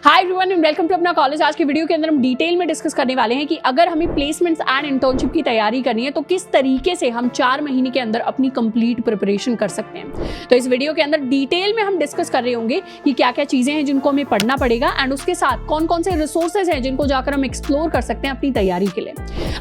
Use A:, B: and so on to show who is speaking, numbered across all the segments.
A: Hi everyone and welcome to अपना college. आज की वीडियो के अंदर हम डिटेल में डिस्कस करने वाले हैं कि अगर हमें प्लेसमेंट्स एंड इंटर्नशिप की तैयारी करनी है तो किस तरीके से हम 4 महीने के अंदर अपनी कंप्लीट प्रिपरेशन कर सकते हैं। तो इस वीडियो के अंदर डिटेल में हम डिस्कस कर रहे होंगे कि क्या क्या चीजें हैं जिनको हमें पढ़ना पड़ेगा एंड उसके साथ कौन कौन से रिसोर्सेज हैं जिनको जाकर हम एक्सप्लोर कर सकते हैं अपनी तैयारी के लिए।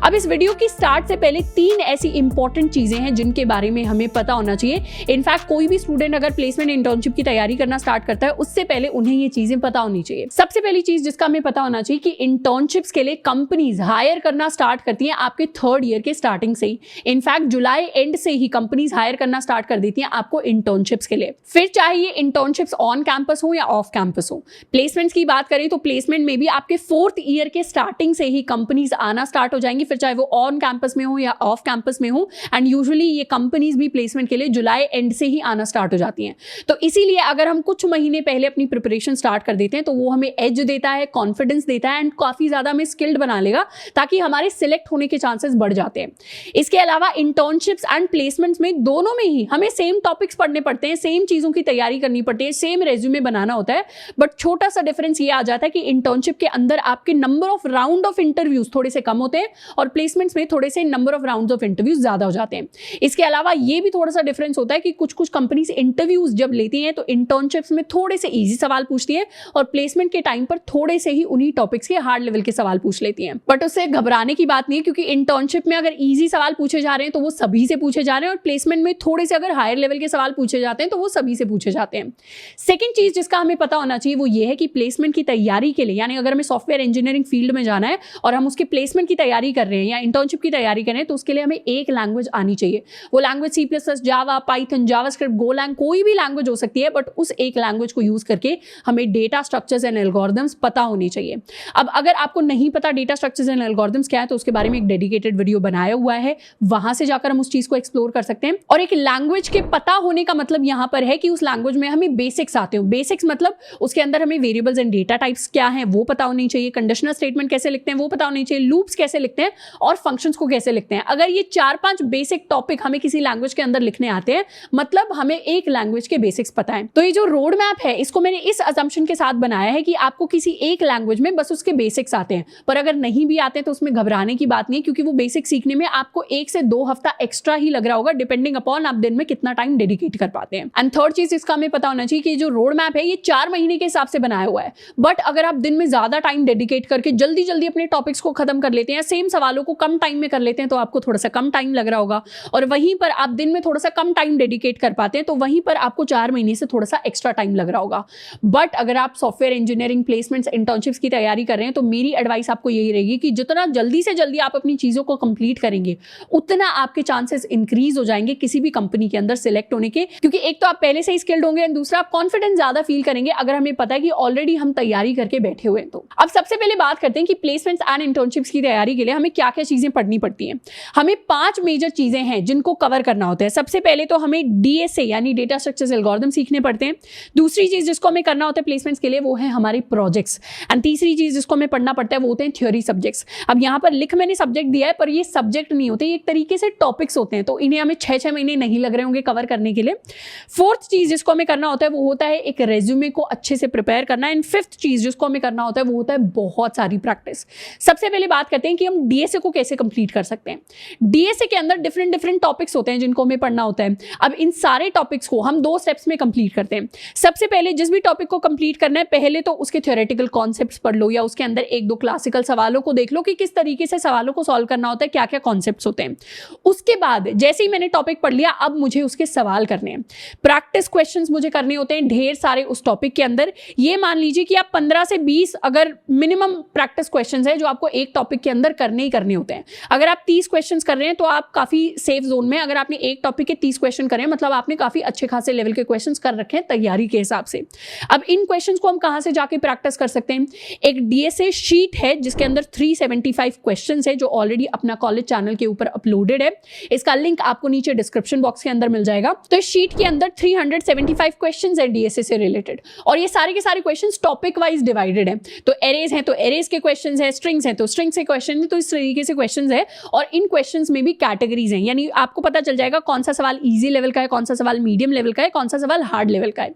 A: अब इस वीडियो की स्टार्ट से पहले 3 ऐसी इंपॉर्टेंट चीजें हैं जिनके बारे में हमें पता होना चाहिए। इनफैक्ट कोई भी स्टूडेंट अगर प्लेसमेंट इंटर्नशिप की तैयारी करना स्टार्ट करता है उससे पहले उन्हें ये चीजें पता होनी चाहिए। सबसे पहली चीज जिसका हमें पता होना चाहिए कि इंटर्नशिप्स के लिए कंपनीज हायर करना स्टार्ट करती हैं आपके 3rd ईयर के स्टार्टिंग से ही। इनफैक्ट जुलाई एंड से ही कंपनीज हायर करना स्टार्ट कर देती हैं आपको इंटर्नशिप्स के लिए। फिर चाहे ये इंटर्नशिप्स ऑन कैंपस हो या ऑफ कैंपस हो। प्लेसमेंट्स की बात करें तो प्लेसमेंट में भी आपके 4th ईयर के स्टार्टिंग से ही कंपनीज आना स्टार्ट हो जाएंगी, फिर चाहे वो ऑन कैंपस में हो या ऑफ कैंपस में हो। एंड यूजुअली ये कंपनीज भी प्लेसमेंट के लिए जुलाई एंड से ही आना स्टार्ट हो जाती हैं। तो इसीलिए अगर हम कुछ महीने पहले अपनी प्रिपरेशन स्टार्ट कर देते हैं तो वो हमें एज देता है, कॉन्फिडेंस देता है एंड काफी ज्यादा हमें स्किल्ड बना लेगा ताकि हमारे सिलेक्ट होने के चांसेस बढ़ जाते हैं। इसके अलावा इंटर्नशिप्स एंड प्लेसमेंट्स में दोनों में ही हमें सेम टॉपिक्स पढ़ने पड़ते हैं, सेम चीजों की तैयारी करनी पड़ती है, सेम रेज्यूमे बनाना होता है। बट छोटा सा डिफरेंस ये आ जाता है कि इंटर्नशिप के अंदर आपके number of round of interviews थोड़े से कम होते हैं और प्लेसमेंट्स में थोड़े से number of round of interviews ज्यादा हो जाते हैं। इसके अलावा ये भी थोड़ा सा डिफरेंस होता है कि कुछ कंपनीज इंटरव्यूज जब लेती हैं तो इंटर्नशिप्स में थोड़े से इजी सवाल पूछती हैं और प्लेसमेंट के टाइम पर थोड़े से ही उन्हीं टॉपिक्स के हार्ड लेवल के सवाल पूछ लेती हैं। बट उससे घबराने की बात नहीं है क्योंकि इंटर्नशिप में अगर इजी सवाल पूछे जा रहे हैं तो वो सभी से पूछे जा रहे हैं और प्लेसमेंट में थोड़े से अगर हायर लेवल के सवाल पूछे जाते हैं तो वो सभी से पूछे जाते हैं। सेकंड चीज जिसका हमें पता होना चाहिए वो ये है कि प्लेसमेंट की तैयारी के लिए, यानी अगर हमें सॉफ्टवेयर इंजीनियरिंग फील्ड में जाना है और हम उसके प्लेसमेंट की तैयारी कर रहे हैं या इंटर्नशिप की तैयारी कर रहे हैं तो उसके लिए हमें एक लैंग्वेज आनी चाहिए। वो लैंग्वेज C++, जावा, पाइथन, जावास्क्रिप्ट, गोलैंग कोई भी लैंग्वेज हो सकती है, बट उस एक लैंग्वेज को यूज करके हमें डेटा स्ट्रक्चर्स एंड एल्गोरिथम्स पता होनी चाहिए। अब अगर आपको नहीं पता डेटा स्ट्रक्चर्स एंड एल्गोरिथम्स क्या है तो उसके बारे में एक डेडिकेटेड वीडियो बनाया हुआ है, वहां से जाकर हम उस चीज को एक्सप्लोर कर सकते हैं। और एक लैंग्वेज के पता होने का मतलब यहां पर है कि उस लैंग्वेज में हमें बेसिक्स आते हो। बेसिक्स मतलब उसके अंदर हमें वेरिएबल्स एंड डेटा टाइप्स क्या है वो पता होनी चाहिए, कंडीशनल स्टेटमेंट कैसे लिखते हैं वो पता होनी चाहिए, लूप्स कैसे लिखते हैं और फंक्शंस को कैसे लिखते हैं। अगर ये 4-5 बेसिक टॉपिक हमें किसी लैंग्वेज के अंदर लिखने आते हैं मतलब हमें एक लैंग्वेज के बेसिक्स पता है। तो ये जो रोड मैप है इसको मैंने इस असम्पशन के साथ बनाया है कि आपको किसी एक लैंग्वेज में बस उसके बेसिक्स आते हैं, पर अगर नहीं भी आते तो उसमें घबराने की बात नहीं है क्योंकि वो बेसिक सीखने में आपको 1 से 2 हफ्ता एक्स्ट्रा ही लग रहा होगा, डिपेंडिंग अपॉन आप दिन में कितना टाइम डेडिकेट कर पाते हैं। एंड थर्ड चीज इसका हमें पता होना चाहिए कि जो रोड मैप है ये 4 महीने के हिसाब से बनाया हुआ है, बट अगर आप दिन में ज्यादा टाइम डेडिकेट करके जल्दी जल्दी अपने टॉपिक्स को खत्म कर लेते हैं, सेम सवालों को कम टाइम में कर लेते हैं तो आपको थोड़ा सा कम टाइम लग रहा होगा। और वहीं पर आप दिन में थोड़ा सा कम टाइम डेडिकेट कर पाते हैं तो वहीं पर आपको 4 महीने से थोड़ा सा एक्स्ट्रा टाइम लग रहा होगा। बट अगर आप सॉफ्टवेयर इंजीनियरिंग, प्लेसमेंट्स, इंटर्नशिप्स की तैयारी कर रहे हैं तो मेरी एडवाइस आपको यही रहेगी कि जितना जल्दी से जल्दी आप अपनी चीजों को कंप्लीट करेंगे उतना आपके चांसेस इंक्रीज हो जाएंगे किसी भी कंपनी के अंदर सिलेक्ट होने के, क्योंकि एक तो आप पहले से ही स्किल्ड होंगे और दूसरा आप कॉन्फिडेंस ज्यादा फील करेंगे अगर हमें पता है कि ऑलरेडी हम तैयारी करके बैठे हुए हैं। तो अब सबसे पहले बात करते हैं कि प्लेसमेंट्स एंड इंटर्नशिप्स की तैयारी के लिए हमें क्या क्या चीजें पढ़नी पड़ती हैं। हमें 5 मेजर चीजें हैं जिनको कवर करना होता है। सबसे पहले तो हमें DSA यानी डेटा स्ट्रक्चर्स एल्गोरिथम सीखने पड़ते हैं। दूसरी चीज जिसको हमें करना होता है प्लेसमेंट्स के लिए वो है हमारे प्रोजेक्ट्स। एंड तीसरी चीज जिसको हमें पढ़ना पड़ता है वो होते हैं थ्योरी सब्जेक्ट्स। अब यहाँ पर लिख मैंने सब्जेक्ट दिया है पर ये सब्जेक्ट नहीं होते, ये एक तरीके से टॉपिक्स होते हैं, तो इन्हें हमें 6-6 महीने नहीं लग रहे होंगे कवर करने के लिए। फोर्थ चीज जिसको हमें करना होता है वो होता है एक रेज्यूमे को अच्छे से प्रिपेयर करना। एंड फिफ्थ चीज जिसको हमें करना होता है वो होता है बहुत सारी प्रैक्टिस। सबसे पहले बात करते हैं कि हम DSA को कैसे कंप्लीट कर सकते हैं। DSA के अंदर डिफरेंट टॉपिक्स होते हैं जिनको हमें पढ़ना होता है। अब इन सारे टॉपिक्स को हम 2 स्टेप्स में कंप्लीट करते हैं। सबसे पहले जिस भी टॉपिक को कंप्लीट करना है पहले तो उसके थ्योरेटिकल कॉन्सेप्ट्स पढ़ लो या उसके अंदर 1-2 क्लासिकल सवालों को देख लो कि किस तरीके से सवालों को सॉल्व करना होता है, क्या क्या कॉन्सेप्ट्स होते हैं। उसके बाद जैसे ही मैंने टॉपिक पढ़ लिया अब मुझे उसके सवाल करने हैं, प्रैक्टिस क्वेश्चंस मुझे करने होते हैं ढेर सारे उस टॉपिक के अंदर। ये मान लीजिए कि आप 15 से 20 अगर मिनिमम प्रैक्टिस क्वेश्चंस है जो आपको एक टॉपिक के अंदर करने ही करने होते हैं। अगर आप 30 क्वेश्चंस कर रहे हैं तो आप काफी सेफ जोन में, अगर आपने एक टॉपिक के 30 क्वेश्चन करें मतलब आपने काफी अच्छे खासे लेवल के क्वेश्चंस कर रखे हैं तैयारी के हिसाब से। अब इन क्वेश्चंस को हम कहां से जाके प्रैक्टिस कर सकते हैं। एक DSA शीट है जिसके अंदर 375 क्वेश्चंस है जो ऑलरेडी अपना कॉलेज चैनल के ऊपर अपलोडेड है। इसका लिंक आपको नीचे डिस्क्रिप्शन बॉक्स के अंदर मिल जाएगा। तो इस शीट के अंदर 375 क्वेश्चंस है DSA से रिलेटेड और ये सारे के सारे क्वेश्चंस टॉपिक वाइज डिवाइडेड है। तो एरेज हैं तो एरेज के क्वेश्चंस है, स्ट्रिंग्स हैं तो स्ट्रिंग्स के क्वेश्चन है, तो इस तरीके से क्वेश्चंस है। और इन क्वेश्चंस में भी कैटेगरीज हैं, यानी आपको पता चल जाएगा कौन सा सवाल इजी लेवल का है, कौन सा सवाल मीडियम लेवल का है, कौन सा सवाल हार्ड लेवल का है।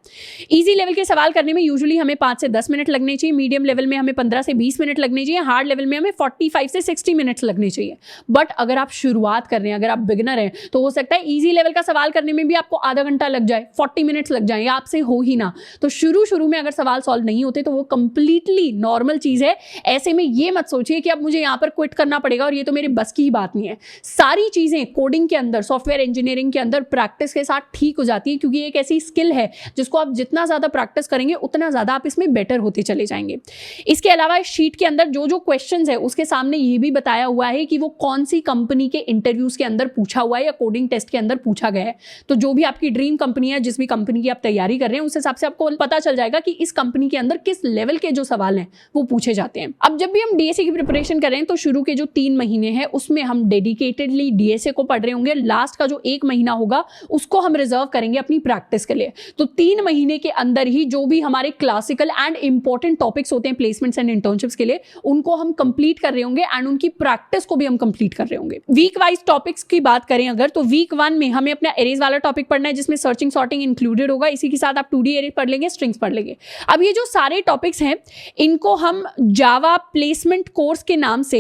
A: इजी लेवल के सवाल करने में यूजुअली हमें 5 से 10 मिनट लगने चाहिए, मीडियम लेवल में हमें 15 से 20 मिनट लगने चाहिए, हार्ड लेवल में हमें 45 से 60 मिनट्स लगने चाहिए। बट अगर आप शुरुआत कर रहे हैं, अगर आप बिगिनर हैं, तो हो सकता है इजी लेवल का सवाल करने में भी आपको आधा घंटा लग जाए, 40 मिनट्स लग जाए, या आपसे हो ही ना। तो शुरू में अगर सवाल सॉल्व नहीं होते तो वो कंप्लीटली नॉर्मल चीज है। ऐसे में ये मत सोचिए कि अब मुझे यहां पर क्विट करना पड़ेगा और ये तो मेरे बस की ही बात नहीं है। सारी चीजें कोडिंग के अंदर, सॉफ्टवेयर इंजीनियरिंग के अंदर प्रैक्टिस के साथ ठीक हो जाती है, क्योंकि एक ऐसी स्किल है जिसको आप जितना ज्यादा प्रैक्टिस करेंगे उतना ज्यादा आप इसमें बेटर होते चले जाएंगे। इसके अलावा इस शीट के अंदर जो जो क्वेश्चंस है उसके सामने ये भी बताया हुआ है कि वो कौन सी कंपनी के इंटरव्यूज के अंदर पूछा हुआ है या कोडिंग टेस्ट के अंदर पूछा गया है। तो जो भी आपकी ड्रीम कंपनी है, जिस भी कंपनी की आप तैयारी कर रहे हैं, उस हिसाब से आपको पता चल जाएगा कि इस कंपनी के अंदर किस लेवल के जो सवाल हैं वो पूछे जाते हैं। अब जब भी हम डीएसए की प्रिपरेशन कर रहे हैं तो शुरू के जो 3 महीने हैं उसमें हम डेडिकेटेडली डीएसए को पढ़ रहे होंगे। लास्ट का जो 1 महीना होगा उसको हम रिजर्व करेंगे अपनी प्रैक्टिस के लिए। तो 3 महीने के अंदर ही जो भी हमारे क्लासिकल एंड इंपॉर्टेंट टॉपिक्स होते हैं प्लेसमेंट्स एंड इंटर्नशिप्स के लिए, उनको हम कंप्लीट कर रहे होंगे एंड उनकी प्रैक्टिस को भी हम कंप्लीट कर रहे होंगे। वीक वाइज टॉपिक्स की बात करें अगर, तो वीक 1 में हमें अपना एरेज वाला टॉपिक पढ़ना है जिसमें सर्चिंग सॉर्टिंग इंक्लूडेड होगा। इसी के साथ आप 2D एरेज पढ़ लेंगे, स्ट्रिंग्स पढ़ लेंगे। अब ये जो सारे टॉपिक्स हैं इनको हम जावा प्लेसमेंट कोर्स के नाम से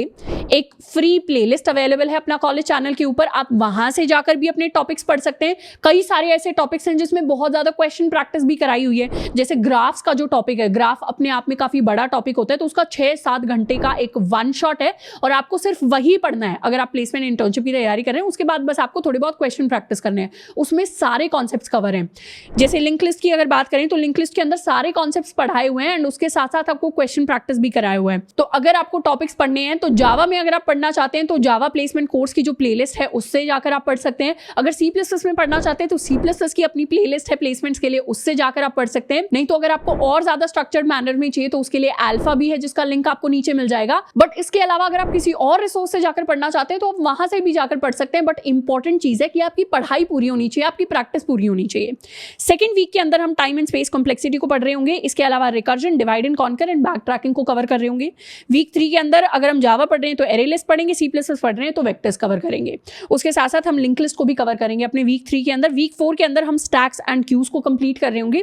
A: एक फ्री प्लेलिस्ट अवेलेबल है अपना कॉलेज चैनल के ऊपर, आप वहां से जाकर भी अपने टॉपिक्स पढ़ सकते हैं। कई सारे ऐसे टॉपिक्स हैं जिसमें बहुत ज्यादा क्वेश्चन प्रैक्टिस भी कराई हुई है। जैसे ग्राफ्स का जो टॉपिक है, ग्राफ अपने आप में काफी बड़ा टॉपिक होता है, तो उसका 6-7 घंटे का एक वन शॉट है और आपको सिर्फ वही पढ़ना है। अगर आप प्लेसमेंट इंटर्नशिप की तैयारी कर रहे हैं उसके बाद बस आपको थोड़े बहुत क्वेश्चन प्रैक्टिस करने हैं, उसमें सारे कॉन्सेप्ट्स कवर हैं। जैसे लिंक लिस्ट की अगर बात करें तो लिंक लिस्ट के अंदर सारे कॉन्सेप्ट्स पढ़ाए हुए हैं एंड उसके साथ साथ आपको क्वेश्चन प्रैक्टिस भी कराए हुए हैं। तो अगर आपको टॉपिक्स पढ़ने हैं तो जावा में अगर आप पढ़ना चाहते हैं तो जावा प्लेसमेंट कोर्स की जो प्लेलिस्ट है उससे जाकर आप पढ़ सकते हैं। अगर C++ में पढ़ना चाहते हैं तो C++ की अपनी प्लेलिस्ट है प्लेसमेंट्स के लिए, उससे जाकर आप पढ़ सकते हैं। नहीं तो अगर आपको और ज्यादा स्ट्रक्चर्ड मैनर में चाहिए तो उसके लिए अल्फा भी है जिसका लिंक आपको नीचे मिल जाएगा। बट इसके अलावा अगर आप किसी और रिसोर्स से जाकर पढ़ना चाहते हैं तो आप वहां से भी जाकर पढ़ सकते हैं। बट इंपॉर्टेंट चीज है कि आपकी पढ़ाई पूरी होनी चाहिए, आपकी प्रैक्टिस पूरी होनी चाहिए। सेकंड वीक के अंदर हम टाइम एंड स्पेस कॉम्प्लेक्सिटी को पढ़ रहे होंगे। इसके अलावा recursion, divide and conquer and back tracking को कवर कर रहे होंगे। वीक 3 के अंदर अगर हम जावा पढ़ रहे हैं तो एरे लिस्ट पढ़ेंगे, C++ पढ़ रहे हैं तो वेक्टर्स कवर करेंगे। उसके साथ साथ हम लिंक लिस्ट को भी कवर करेंगे अपने वीक 3 के अंदर। वीक 4 के अंदर हम स्टैक्स एंड क्यूज को कंप्लीट कर रहे होंगे।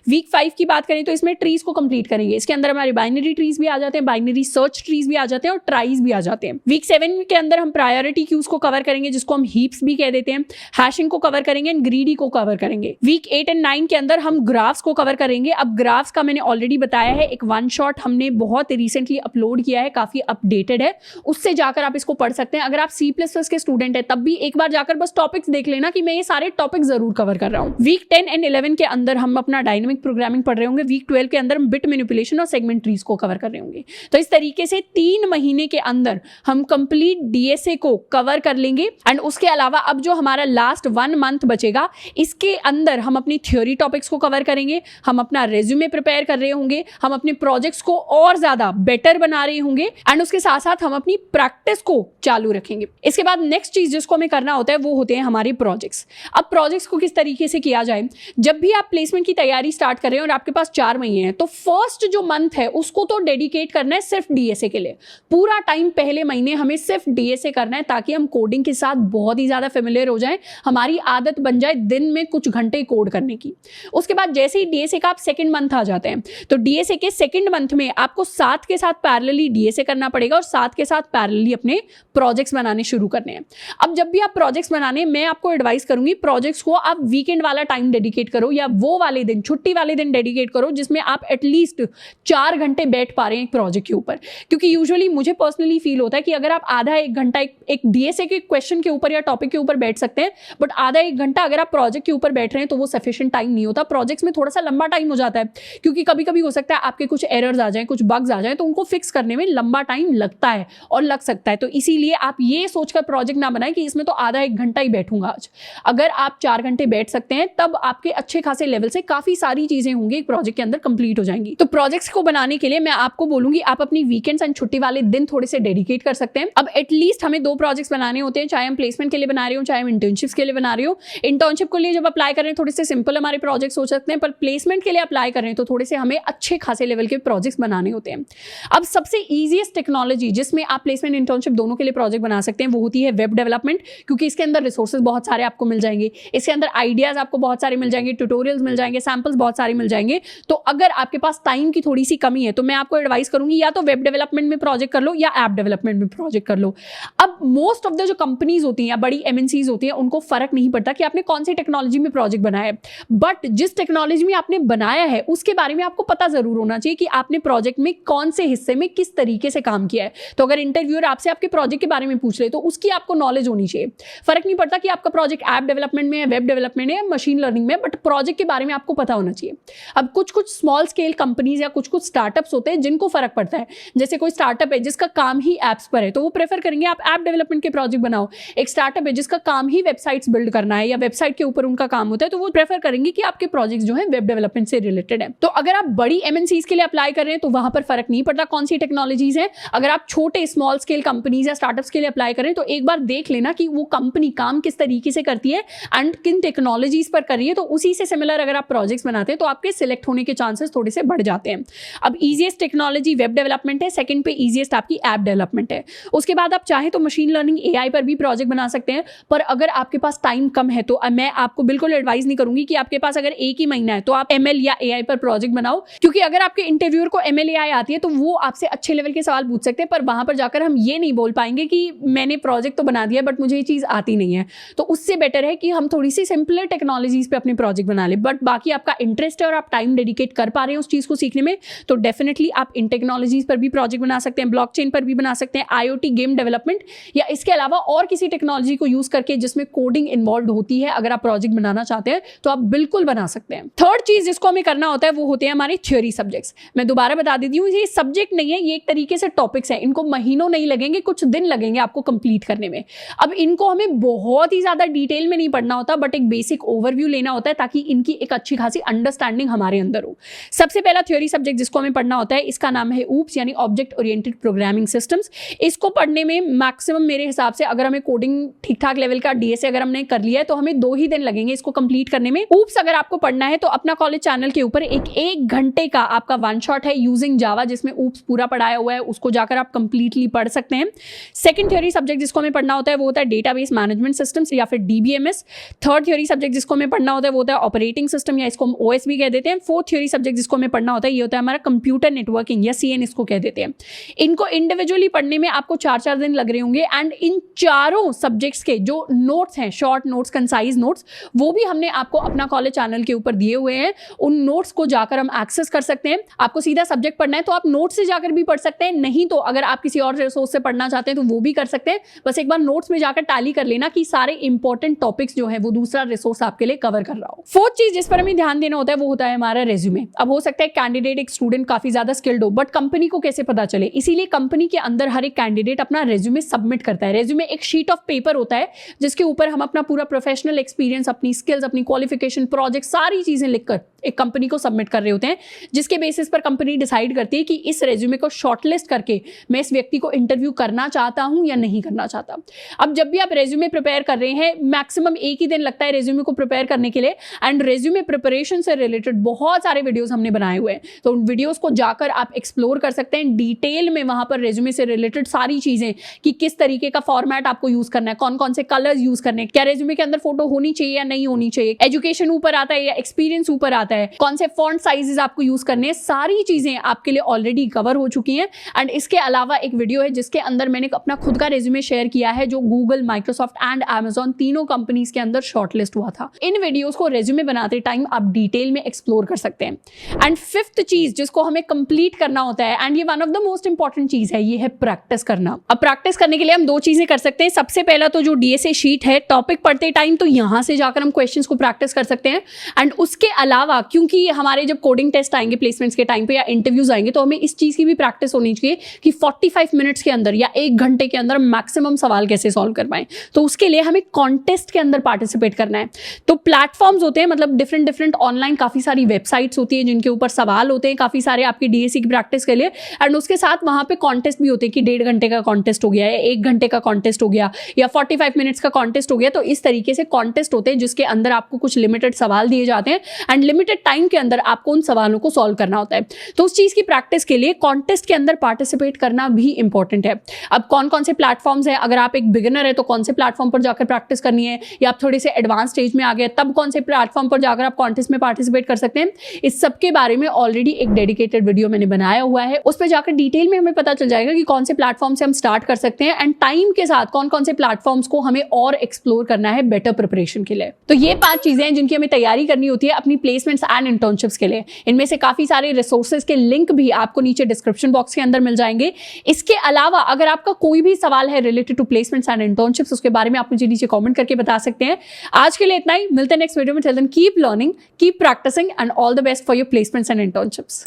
A: वीक 5 की बात करें तो इसमें ट्रीज को कंप्लीट करेंगे। इसके अंदर हमारे बाइनरी ट्रीज भी आ जाते हैं, बाइनरी सर्च ट्रीज भी आ जाते हैं और ट्राइज भी आ जाते हैं। वीक 7 के अंदर हम प्रायोरिटी क्यूज को कवर करेंगे जिसको हम हीप्स भी कह देते हैं, हैशिंग को कवर करेंगे एंड ग्रीडी को कवर करेंगे। वीक 8 एंड 9 के अंदर हम ग्राफ्स को कवर करेंगे। अब ग्राफ्स का मैंने ऑलरेडी बताया है, एक वन शॉट हमने बहुत रिसेंटली अपलोड किया है, काफी अपडेटेड है, उससे जाकर आप इसको पढ़ सकते हैं। अगर आप C++ के स्टूडेंट है तब भी एक बार जाकर बस टॉपिक्स देख लेना कि मैं ये सारे टॉपिक जरूर कवर कर रहा हूं। वीक 10 एंड 11 के अंदर हम अपना डायनेमिक प्रोग्रामिंग पढ़ रहे होंगे। वीक 12 के अंदर हम बिट मैनिपुलेशन और सेगमेंट ट्रीज को कवर कर रहे होंगे। तो इस तरीके से 3 महीने के अंदर हम कंप्लीट डीएसए को कवर कर लेंगे। एंड उसके अलावा अब जो हमारा लास्ट 1 मंथ बचेगा इसके अंदर हम अपनी थ्योरी टॉपिक्स को कवर करेंगे, हम अपना रेज्यूमे प्रिपेयर कर रहे होंगे, हम अपने प्रोजेक्ट्स को और ज्यादा बेटर बना रहे होंगे एंड उसके साथ साथ हम अपनी प्रैक्टिस को चालू रखेंगे। इसके बाद नेक्स्ट चीज जिसको हमें करना होता है वो होते हैं हमारे प्रोजेक्ट्स। अब प्रोजेक्ट्स को किस तरीके से किया जाए, जब भी आप प्लेसमेंट की तैयारी स्टार्ट कर रहे हैं और आपके पास 4 महीने हैं तो फर्स्ट जो मंथ है उसको तो डेडिकेट करना है सिर्फ डीएसए के लिए। पूरा टाइम पहले महीने हमें सिर्फ डीएसए करना है ताकि हम कोडिंग के साथ बहुत ही ज्यादा फेमिलियर हो जाएं, हमारी आदत बन जाए दिन में कुछ घंटे कोड करने की। उसके बाद जैसे ही डीएसए का आप सेकंड मंथ आ जाते हैं तो डीएसए के सेकंड मंथ में आपको साथ के साथ पैरेलली डीएसए करना पड़ेगा और साथ के साथ पैरेलली अपने प्रोजेक्ट्स बनाने शुरू करने हैं। अब जब भी आप प्रोजेक्ट्स बनाने, मैं आपको एडवाइस करूंगी प्रोजेक्ट्स को आप वीकेंड वाला टाइम डेडिकेट करो या वो वाले दिन, छुट्टी वाले दिन डेडिकेट करो जिसमें आप एटलीस्ट 4 घंटे बैठ पा रहे हैं एक प्रोजेक्ट के ऊपर। क्योंकि यूजुअली मुझे पर्सनली फील होता है कि अगर आप आधा 1 घंटा एक डीएसए के क्वेश्चन के ऊपर या टॉपिक के ऊपर बैठ सकते हैं, बट आधा 1 घंटा अगर आप प्रोजेक्ट के ऊपर बैठ रहे हैं तो वो सफिशिएंट टाइम नहीं होता। प्रोजेक्ट्स में थोड़ा सा लंबा टाइम हो जाता है क्योंकि कभी कभी हो सकता है आपके कुछ एरर्स आ जाएं, कुछ बग्स आ जाएं, तो उनको फिक्स करने में लंबा टाइम लगता है और लग सकता है। तो इसीलिए आप ये सोचकर प्रोजेक्ट ना बनाएं कि इसमें तो आधा 1 घंटा ही बैठूंगा आज। अगर आप 4 घंटे बैठ सकते हैं तब आपके अच्छे खासे लेवल से काफी सारी चीजें होंगी एक प्रोजेक्ट के अंदर कंप्लीट हो जाएंगी। तो प्रोजेक्ट्स को बनाने के लिए मैं आपको बोलूंगी आप अपनी वीकेंड्स एंड छुट्टी वाले दिन थोड़े से डेडिकेट कर सकते हैं। अब एटलीस्ट हमें 2 प्रोजेक्ट्स बनाने होते हैं, चाहे हम प्लेसमेंट के लिए बना रहे हो चाहे हम इंटर्नशिप्स के लिए बना रहे हो। इंटर्नशिप के लिए जब अप्लाई कर रहे हैं थोड़े से सिंपल हमारे प्रोजेक्ट्स हो सकते हैं, पर प्लेसमेंट के लिए अप्लाई कर रहे हैं तो थोड़े से हमें अच्छे खासे लेवल के प्रोजेक्ट्स बनाने बनाने होते हैं। अब सबसे ईजीएस्ट टेक्नोलॉजी जिसमें आप प्लेसमेंट इंटर्नशिप दोनों के लिए प्रोजेक्ट बना सकते हैं वो होती है वेब डेवलपमेंट, क्योंकि इसके अंदर रिसोर्सेज बहुत सारे आपको मिल जाएंगे, इसके अंदर आइडियाज आपको बहुत सारे मिल जाएंगे, ट्यूटोरियल्स मिल जाएंगे, सैंपल्स बहुत सारे मिल जाएंगे। तो अगर आपके पास टाइम की थोड़ी सी कमी है तो मैं आपको एडवाइस करूंगी या तो वेब डेवलपमेंट में प्रोजेक्ट कर लो या ऐप डेवलपमेंट में प्रोजेक्ट कर लो। अब मोस्ट ऑफ द जो कंपनीज होती हैं या बड़ी एमएनसीज होती हैं उनको फर्क नहीं पड़ता कि आपने कौन सी टेक्नोलॉजी में प्रोजेक्ट बनाया है, बट जिस टेक्नोलॉजी में आपने बनाया है उसके बारे में आपको पता जरूर होना चाहिए कि आपने प्रोजेक्ट में कौन से हिस्से में किस तरीके से काम किया है। तो अगर इंटरव्यूअर आपसे आपके प्रोजेक्ट के बारे में पूछ ले तो उसकी आपको नॉलेज होनी चाहिए। फर्क नहीं पड़ता कि आपका प्रोजेक्ट ऐप डेवलपमेंट में है, वेब डेवलपमेंट है, मशीन लर्निंग में, बट प्रोजेक्ट के बारे में आपको पता होना चाहिए। अब कुछ स्मॉल स्केल कंपनीज या कुछ स्टार्टअप्स होते हैं जिनको फर्क पड़ता है। जैसे कोई स्टार्टअप है जिसका काम ही एप्स पर है तो वो प्रेफर करेंगे आप ऐप डेवलपमेंट के प्रोजेक्ट बनाओ। एक स्टार्टअप है जिसका काम ही वेबसाइट्स बिल्ड करना है या वेबसाइट के ऊपर उनका काम होता है तो वो प्रेफर करेंगे कि आपके प्रोजेक्ट जो है वेब डेवलपमेंट से रिलेटेड है। तो अगर आप बड़ी एमएनसीज के लिए अप्लाई कर रहे हैं तो वहां पर फर्क नहीं पड़ता कौन सी टेक्नोलॉजीज है। अगर आप छोटे स्मॉल स्केल कंपनीज या स्टार्टअप्स के लिए अप्लाई करें तो एक बार देख लेना कि वो कंपनी काम किस तरीके से करती है एंड किन टेक्नोलॉजीज पर कर रही है, तो उसी से सिमिलर अगर आप प्रोजेक्ट्स बनाते हैं तो आपके सिलेक्ट होने के चांसेस थोड़े से बढ़ जाते हैं। अब इजीएस्ट टेक्नोलॉजी वेब डेवलपमेंट है, सेकंड पे इजीएस्ट आपकी ऐप डेवलपमेंट है। उसके बाद आप चाहें तो मशीन लर्निंग एआई पर भी प्रोजेक्ट बना सकते हैं, पर अगर आपके पास टाइम कम है तो मैं आपको बिल्कुल एडवाइस नहीं करूंगी कि आपके पास अगर एक ही महीना है तो आप एमएल या एआई पर प्रोजेक्ट बनाओ, क्योंकि अगर आपके इंटरव्यूअर को एमएल एआई आती है तो वो आपसे अच्छे लेवल के सवाल पूछ सकते हैं, पर वहां पर जाकर हम ये नहीं बोल पाएंगे कि मैंने प्रोजेक्ट तो बना दिया बट मुझे ये चीज आती नहीं है। तो उससे बेटर है कि हम थोड़ी सी सिंपलर टेक्नोलॉजीज पे अपने प्रोजेक्ट बना ले, बट बाकी आपका इंटरेस्ट है और आप टाइम डेडिकेट कर पा रहे हैं उस चीज को सीखने में तो डेफिनेटली आप इन टेक्नोलॉजीज पर भी प्रोजेक्ट बना सकते हैं, ब्लॉकचेन पर भी बना सकते हैं, आईओटी गेम डेवलपमेंट या इसके अलावा और किसी टेक्नोलॉजी को यूज करके जिसमें कोडिंग इन्वॉल्व होती है। अगर आप प्रोजेक्ट बनाना चाहते हैं तो आप बिल्कुल बना सकते हैं। थर्ड चीज जिसको हमें करना होता है वो होते हैं हमारे थ्योरी सब्जेक्ट्स। मैं दोबारा बता देती हूँ, ये सब्जेक्ट नहीं है, ये एक तरीके से टॉपिक्स हैं। इनको महीनों नहीं लगेंगे, कुछ दिन लगेंगे आपको कंप्लीट करने में। अब इनको हमें बहुत ही ज्यादा डिटेल में नहीं पढ़ना होता, बट एक बेसिक ओवरव्यू लेना होता है ताकि इनकी एक अच्छी खासी अंडरस्टैंडिंग हमारे अंदर हो। सबसे पहला थ्योरी सब्जेक्ट जिसको हमें पढ़ना होता है इसका नाम है ऊप्स यानी ऑब्जेक्ट ओरिएंटेड प्रोग्रामिंग सिस्टम्स। इसको पढ़ने में मैक्सिमम मेरे हिसाब से अगर हमें कोडिंग ठीक ठाक लेवल का डीएसए अगर हमने कर लिया है तो हमें 2 ही दिन लगेंगे इसको कंप्लीट करने में। ऊप्स अगर आपको पढ़ना है तो अपना कॉलेज चैनल के ऊपर एक घंटे का आपका वन शॉट है यूजिंग जावा जिसमें ऊप्स पूरा पढ़ाया हुआ है, उसको जाकर आप कंप्लीटली पढ़ सकते हैं। सेकंड थ्योरी सब्जेक्ट जिसको हमें पढ़ना होता है वो होता है डेटाबेस मैनेजमेंट सिस्टम्स या फिर डीबीएमएस। थर्ड थ्योरी सब्जेक्ट जिसको हमें पढ़ना होता है वो होता है ऑपरेटिंग सिस्टम या इसको हम ओएस भी कह देते हैं। फोर्थ थ्योरी सब्जेक्ट जिसको हमें पढ़ना होता है ये होता है हमारा कंप्यूटर नेटवर्किंग या सीएन इसको कह देते हैं। इनको इंडिविजुअली पढ़ने में आपको 4-4 दिन लग रहे होंगे एंड इन चारों सब्जेक्ट्स के जो नोट्स हैं, शॉर्ट नोट्स, कंसाइज नोट्स, वो भी हमने आपको अपना कॉलेज चैनल के ऊपर दिए हुए हैं। उन नोट्स को जाकर हम एक्सेस कर सकते हैं। आपको सीधा सब्जेक्ट पढ़ना है तो आप नोट्स से जाकर भी पढ़ सकते हैं, नहीं तो अगर आप किसी और रिसोर्स से पढ़ना चाहते हैं तो वो भी कर सकते हैं। बस एक बार नोट्स में जाकर टैली कर लेना कि सारे इंपॉर्टेंट टॉपिक्स जो है वो दूसरा रिसोर्स आपके लिए कवर कर रहा हो। फोर्थ चीज जिस पर हमें ध्यान देना होता है वो होता है हमारा रेज्यूमे। अब हो सकता है कैंडिडेट, एक स्टूडेंट काफी ज्यादा स्किल्ड हो बट कंपनी को कैसे पता चले, इसीलिए कंपनी के अंदर हर एक कैंडिडेट अपना रेज्यूमे सबमिट करता है। रेज्यूमे एक शीट ऑफ पेपर होता है जिसके ऊपर हम अपना पूरा प्रोफेशनल एक्सपीरियंस, अपनी स्किल्स, अपनी क्वालिफिकेशन, प्रोजेक्ट, सारी चीजें लिखकर एक कंपनी को सबमिट कर रहे होते हैं, जिसके बेसिस पर कंपनी डिसाइड करती है कि इस रेज्यूमे को शॉर्टलिस्ट करके मैं इस व्यक्ति को इंटरव्यू करना चाहता हूं या नहीं करना चाहता। अब जब भी आप रेज्यूमे प्रिपेयर कर रहे हैं, मैक्सिमम 1 ही दिन लगता है रेज्यूमे को प्रिपेयर करने के लिए एंड रेज्यूमे प्रिपरेशन से रिलेटेड बहुत सारे वीडियोस हमने बनाए हुए हैं, तो उन वीडियोस को जाकर आप एक्सप्लोर कर सकते हैं डिटेल में। वहां पर रेज्यूमे से रिलेटेड सारी चीजें कि किस तरीके का फॉर्मेट आपको यूज करना है, कौन कौन से कलर्स यूज करने हैं, क्या रेज्यूमे के अंदर फोटो होनी चाहिए या नहीं होनी चाहिए, एजुकेशन ऊपर आता है या एक्सपीरियंस ऊपर आता है, कौन से फॉन्ट साइजेस आपको यूज करने हैं, सारी चीजें आपके लिए ऑलरेडी कवर हो चुकी हैं। एंड इसके अलावा एक वीडियो है जिसके अंदर मैंने अपना खुद का रेज्यूमे शेयर किया है जो गूगल, माइक्रोसॉफ्ट एंड Amazon तीनों कंपनीज के अंदर शॉर्टलिस्ट हुआ था। इन वीडियोस को रेज्यूमे बनाते टाइम आप डिटेल में एक्सप्लोर कर सकते हैं। एंड फिफ्थ चीज जिसको हमें कंप्लीट करना होता है एंड ये one of the most important चीज है, ये है प्रैक्टिस करना। अब प्रैक्टिस करने के लिए हम 2 चीजें कर सकते हैं। सबसे पहला तो जो डीएसए शीट है, टॉपिक पढ़ते टाइम तो यहां से जाकर हम क्वेश्चंस को प्रैक्टिस कर सकते हैं। एंड उसके अलावा क्योंकि हमारे जब कोडिंग टेस्ट आएंगे प्लेसमेंट्स के टाइम पे या इंटरव्यूज आएंगे तो हमें इस चीज की भी प्रैक्टिस होनी चाहिए कि 45 मिनट्स के अंदर या 1 घंटे के अंदर मैक्सिमम सवाल कैसे सॉल्व कर पाएं। तो उसके लिए हमें कॉन्टेस्ट के अंदर पार्टिसिपेट करना है। तो प्लेटफॉर्म्स होते हैं, मतलब डिफरेंट ऑनलाइन काफी सारी वेबसाइट्स होती है जिनके ऊपर सवाल होते हैं काफी सारे आपकी डीएससी की प्रैक्टिस के लिए। एंड उसके साथ वहां पे कॉन्टेस्ट भी होते हैं कि 1.5 घंटे का कॉन्टेस्ट हो गया या 1 घंटे का कॉन्टेस्ट हो गया या 45 मिनट्स का कॉन्टेस्ट हो गया। तो इस तरीके से कॉन्टेस्ट होते हैं जिसके अंदर आपको कुछ लिमिटेड सवाल दिए जाते हैं एंड लिमिटेड टाइम के अंदर आपको उन सवालों को सॉल्व करना होता है। तो उस चीज चीज की प्रैक्टिस के लिए कॉन्टेस्ट के अंदर पार्टिसिपेट करना भी इंपॉर्टेंट है। अब कौन कौन से प्लेटफॉर्म्स हैं, अगर आप एक बिगिनर है तो कौन से प्लेटफॉर्म पर जाकर प्रैक्टिस करनी है, या आप थोड़े से एडवांस स्टेज में आ गए तब कौन से प्लेटफॉर्म पर जाकर आप कॉन्टेस्ट में पार्टिसिपेट कर सकते हैं, इस सब के बारे में ऑलरेडी एक डेडिकेटेड वीडियो मैंने बनाया हुआ है। उस पर जाकर डिटेल में हमें पता चल जाएगा कि कौन से प्लेटफॉर्म से हम स्टार्ट कर सकते हैं एंड टाइम के साथ कौन कौन से प्लेटफॉर्म्स को हमें और एक्सप्लोर करना है बेटर प्रिपरेशन के लिए। तो ये 5 चीजें हैं जिनकी हमें तैयारी करनी होती है अपनी प्लेसमेंट्स एंड इंटर्नशिप्स के लिए। इनमें से काफी सारे रिसोर्सेज के लिंक भी आपको नीचे डिस्क्रिप्शन बॉक्स के अंदर मिल जाएंगे। इसके अलावा अगर आपका कोई भी सवाल है related to placements and internships, उसके बारे में आप मुझे नीचे कमेंट करके बता सकते हैं। आज के लिए इतना ही, मिलते हैं नेक्स्ट वीडियो में। Till then keep learning, keep practising and all the best for your placements and internships.